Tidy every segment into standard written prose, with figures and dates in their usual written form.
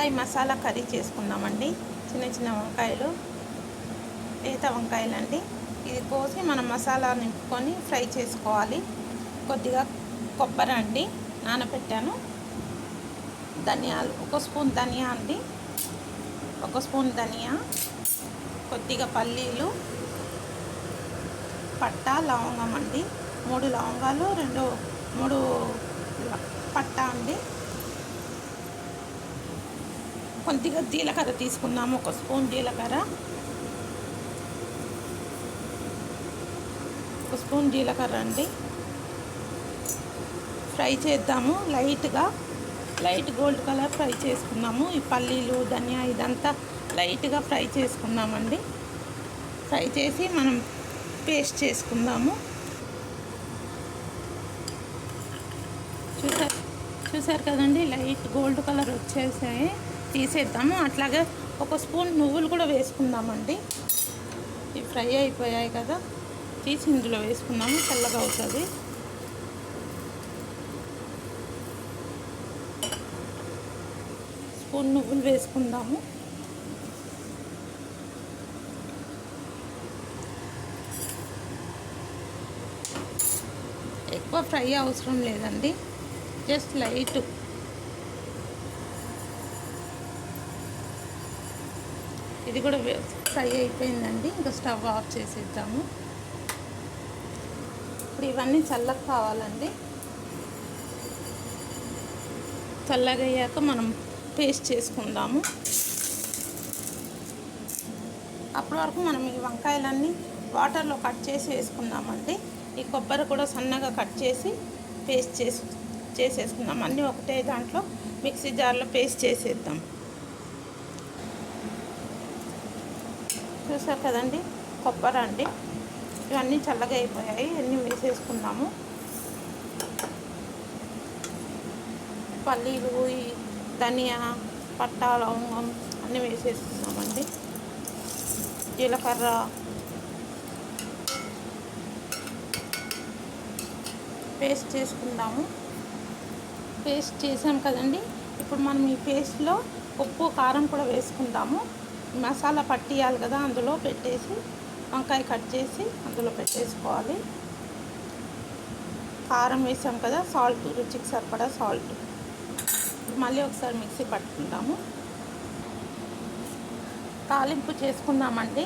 వంకాయ మసాలా కర్రీ చేసుకుందామండి. చిన్న చిన్న వంకాయలు, లేత వంకాయలండి. ఇది కోసి మనం మసాలా నింపుకొని ఫ్రై చేసుకోవాలి. కొద్దిగా కొబ్బరి అండి నానబెట్టాను. ధనియాలు, 1 స్పూన్ ధనియా అండి, 1 స్పూన్ ధనియా, కొద్దిగా పల్లీలు, పట్టా, లవంగం అండి, 3 లవంగాలు, 3 పట్టా అండి. కొద్దిగా జీలకర్ర తీసుకున్నాము, 1 స్పూన్ జీలకర్ర, 1 స్పూన్ జీలకర్ర అండి. ఫ్రై చేద్దాము లైట్ గోల్డ్ కలర్ ఫ్రై చేసుకున్నాము. ఈ పల్లీలు, ధనియా ఇదంతా లైట్గా ఫ్రై చేసుకున్నామండి. ఫ్రై చేసి మనం పేస్ట్ చేసుకుందాము. చూసారు కదండి, లైట్ గోల్డ్ కలర్ వచ్చేసాయి. తీసేద్దాము. అట్లాగే 1 స్పూన్ నువ్వులు కూడా వేసుకుందామండి. ఇవి ఫ్రై అయిపోయాయి కదా, తీసి ఇందులో వేసుకుందాము, చల్లగా అవుతుంది. స్పూన్ నువ్వులు వేసుకుందాము. ఎక్కువ ఫ్రై అవసరం లేదండి, జస్ట్ లైట్. ఇది కూడా ఫ్రై అయిపోయిందండి. ఇంకా స్టవ్ ఆఫ్ చేసేద్దాము. ఇప్పుడు ఇవన్నీ చల్లగా కావాలండి. చల్లగా అయ్యాక మనం పేస్ట్ చేసుకుందాము. అప్పటి వరకు మనం ఈ వంకాయలన్నీ వాటర్లో కట్ చేసి వేసుకుందామండి. ఈ కొబ్బరి కూడా సన్నగా కట్ చేసి పేస్ట్ చేసేసుకుందాం. అన్నీ ఒకటే దాంట్లో మిక్సీ జార్లో పేస్ట్ చేసేద్దాం. చూసారు కదండి, కొబ్బరి అండి. ఇవన్నీ చల్లగా అయిపోయాయి, అన్నీ వేసేసుకుందాము. పల్లీలు, ఈ ధనియా, పట్టా, లవంగం అన్నీ వేసేసుకుందామండి. జీలకర్ర, పేస్ట్ చేసుకుందాము. పేస్ట్ చేసాం కదండి. ఇప్పుడు మనం ఈ పేస్ట్లో ఉప్పు, కారం కూడా వేసుకుందాము. మసాలా పట్టియాలి కదా, అందులో పెట్టేసి వంకాయ కట్ చేసి అందులో పెట్టేసుకోవాలి. కారం వేసాం కదా, సాల్ట్, రుచికి సరిపడా సాల్ట్. మళ్ళీ ఒకసారి మిక్సీ పట్టుకుందాము. తాలింపు చేసుకుందామండి.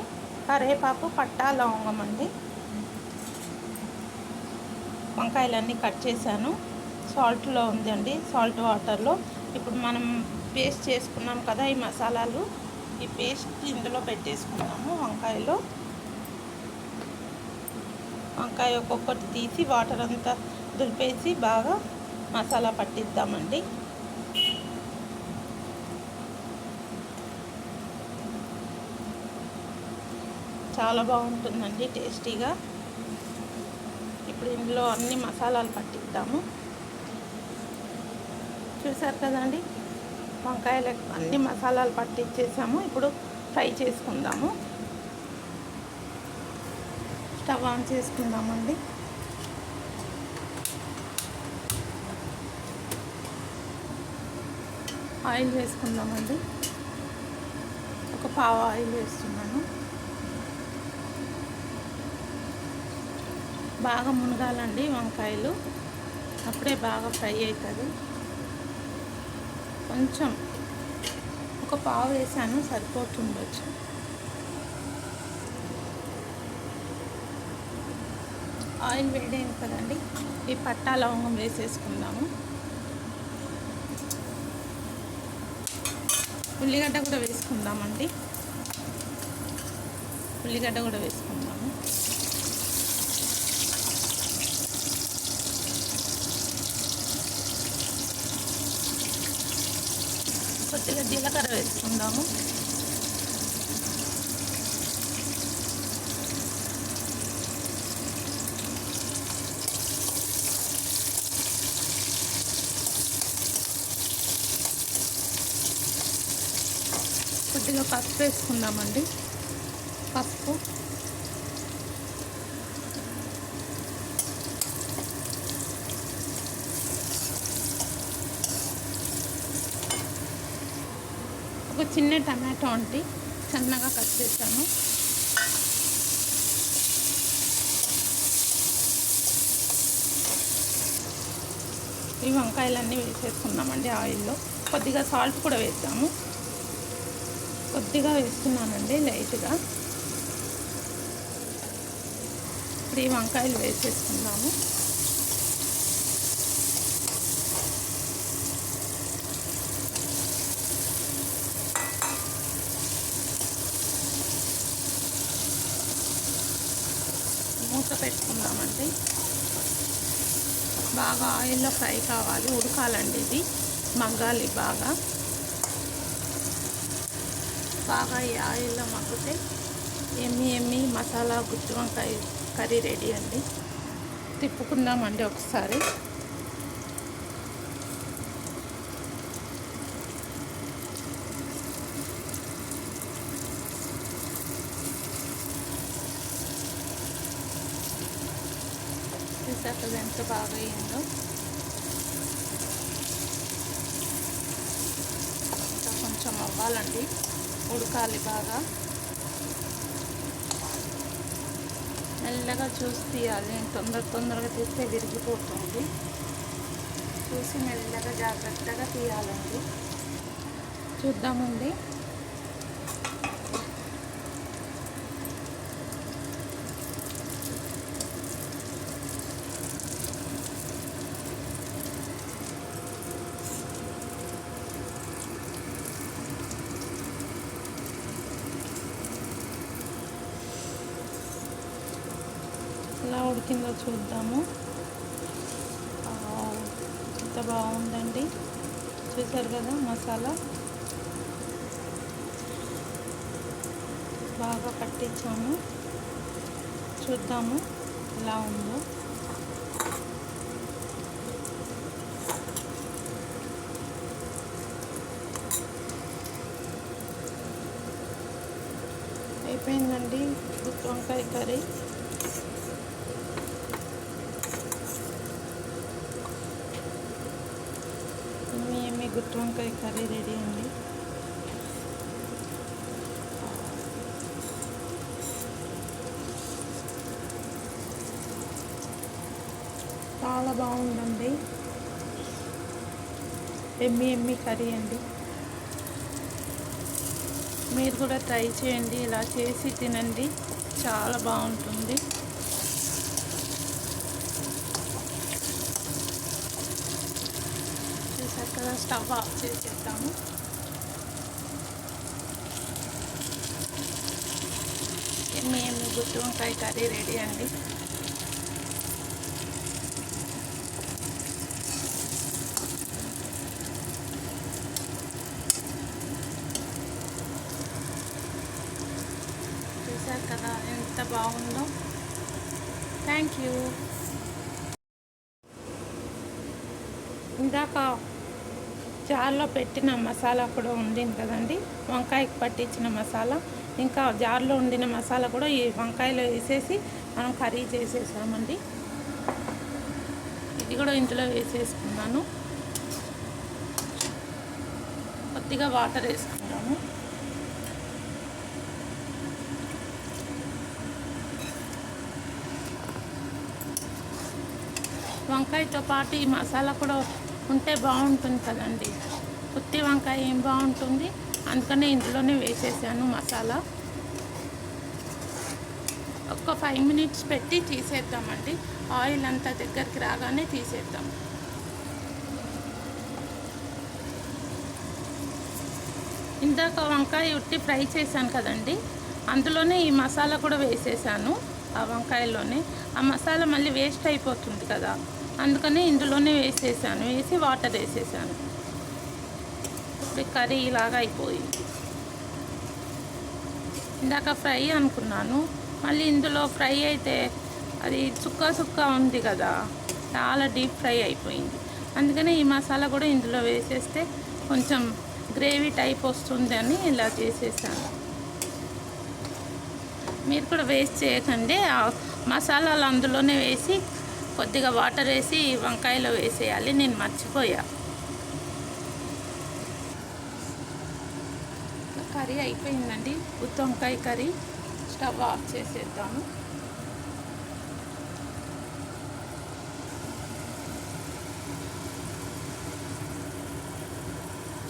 కరివేపాకు, పట్టా, లవంగం అండి. వంకాయలన్నీ కట్ చేశాను, సాల్ట్లో ఉందండి, సాల్ట్ వాటర్లో. ఇప్పుడు మనం పేస్ట్ చేసుకున్నాం కదా ఈ మసాలాలు, ఈ పేస్ట్ ఇందులో పెట్టేసుకున్నాము. వంకాయ ఒక్కొక్కటి తీసి వాటర్ అంతా దులిపేసి బాగా మసాలా పట్టిద్దామండి. చాలా బాగుంటుందండి, టేస్టీగా. ఇప్పుడు ఇందులో అన్ని మసాలాలు పట్టిద్దాము. చూసారు కదండి, వంకాయలకు అన్ని మసాలాలు పట్టించేసాము. ఇప్పుడు ఫ్రై చేసుకుందాము. స్టవ్ ఆన్ చేసుకుందామండి. ఆయిల్ వేసుకుందామండి. ఒక పావు ఆయిల్ వేస్తున్నాను. బాగా మునగాలండి వంకాయలు, అప్పుడే బాగా ఫ్రై అవుతుంది. కొంచెం ఒక పావు వేసాను, సరిపోతుండొచ్చు. ఆయిల్ వేడైంది కదండి, ఈ పట్టా, లవంగం వేసేసుకుందాము. ఉల్లిగడ్డ కూడా వేసుకుందామండి. ఉల్లిగడ్డ కూడా వేసుకుందాము. కొద్దిగా జీలకర్ర వేసుకుందాము. కొద్దిగా పసుపు వేసుకుందామండి. పసుపు, చిన్న టమాటో అండి సన్నగా కట్ చేశాను. ఈ వంకాయలన్నీ వేసేసుకున్నామండి ఆయిల్లో. కొద్దిగా సాల్ట్ కూడా వేద్దాము. కొద్దిగా వేస్తున్నానండి లైట్గా. ఇప్పుడు ఈ వంకాయలు వేసేసుకుందాము. మూత పెట్టుకుందామండి. బాగా ఆయిల్లో ఫ్రై కావాలి, ఉడకాలండి. ఇది మగ్గాలి బాగా. ఈ ఆయిల్లో మగ్గితే ఎమ్మి మసాలా గుత్తి వంకాయ కర్రీ రెడీ అండి. తిప్పుకుందామండి ఒకసారి. చూసాక ఎంత బాగా అయిందో. ఇంకా కొంచెం అవ్వాలండి, ఉడకాలి బాగా. మెల్లగా చూసి తీయాలి. తొందరగా తీస్తే విరిగిపోతుంది. చూసి మెల్లగా జాగ్రత్తగా తీయాలండి. చూద్దామండి. ఎలా ఉడికిందో చూద్దాము. ఎంత బాగుందండి. చూసారు కదా, మసాలా బాగా పట్టించాము. చూద్దాము ఎలా ఉందో. అయిపోయిందండి గుత్తి వంకాయ కర్రీ. గుత్తి వంకాయ కర్రీ రెడీ అండి. చాలా బాగుందండి. ఎమ్మి కర్రీ అండి. మీరు కూడా ట్రై చేయండి, ఇలా చేసి తినండి, చాలా బాగుంటుంది. చక్కగా స్టవ్ ఆఫ్ చేసేద్దాము. ఎమ్మి గుత్తి వంకాయ కర్రీ రెడీ అండి. చూసారు కదా ఎంత బాగుందో. Thank you. ఇందాక జార్లో పెట్టిన మసాలా కూడా ఉండింది కదండి, వంకాయకి పట్టించిన మసాలా. ఇంకా జార్లో ఉండిన మసాలా కూడా ఈ వంకాయలో వేసేసి మనం కర్రీ చేసేసామండి. ఇది కూడా ఇందులో వేసేసుకున్నాను. కొద్దిగా వాటర్ వేసుకున్నాము. వంకాయతో పాటు ఈ మసాలా కూడా ఉంటే బాగుంటుంది కదండి. గుత్తి వంకాయ ఏం బాగుంటుంది, అందుకనే ఇందులోనే వేసేసాను మసాలా. ఒక 5 minutes పెట్టి తీసేద్దామండి. ఆయిల్ అంతా దగ్గరికి రాగానే తీసేద్దాం. ఇందాక వంకాయ ఉట్టి ఫ్రై చేశాను కదండి, అందులోనే ఈ మసాలా కూడా వేసేసాను. ఆ వంకాయలోనే ఆ మసాలా మళ్ళీ వేస్ట్ అయిపోతుంది కదా, అందుకని ఇందులోనే వేసేసాను. వేసి వాటర్ వేసేసాను. ఇప్పుడు కర్రీ ఇలాగా అయిపోయింది. ఇందాక ఫ్రై అనుకున్నాను, మళ్ళీ ఇందులో ఫ్రై అయితే అది చుక్క ఉంది కదా, చాలా డీప్ ఫ్రై అయిపోయింది. అందుకని ఈ మసాలా కూడా ఇందులో వేసేస్తే కొంచెం గ్రేవీ టైప్ వస్తుంది అని ఇలా చేసేసాను. మీరు కూడా వేస్ట్ చేయకండి. మసాలాలు అందులోనే వేసి కొద్దిగా వాటర్ వేసి వంకాయలో వేసేయాలి. నేను మర్చిపోయా. కర్రీ అయిపోయిందండి. గుత్తి వంకాయ కర్రీ. స్టవ్ ఆఫ్ చేసేద్దాము.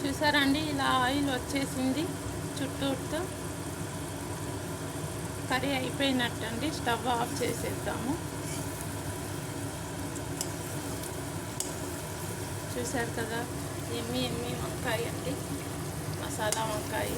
చూసారండి, ఇలా ఆయిల్ వచ్చేసింది చుట్టూతో. కర్రీ అయిపోయినట్టండి. స్టవ్ ఆఫ్ చేసేద్దాము. చూసారు కదా, ఎమ్మి వంకాయ అండి, మసాలా వంకాయ.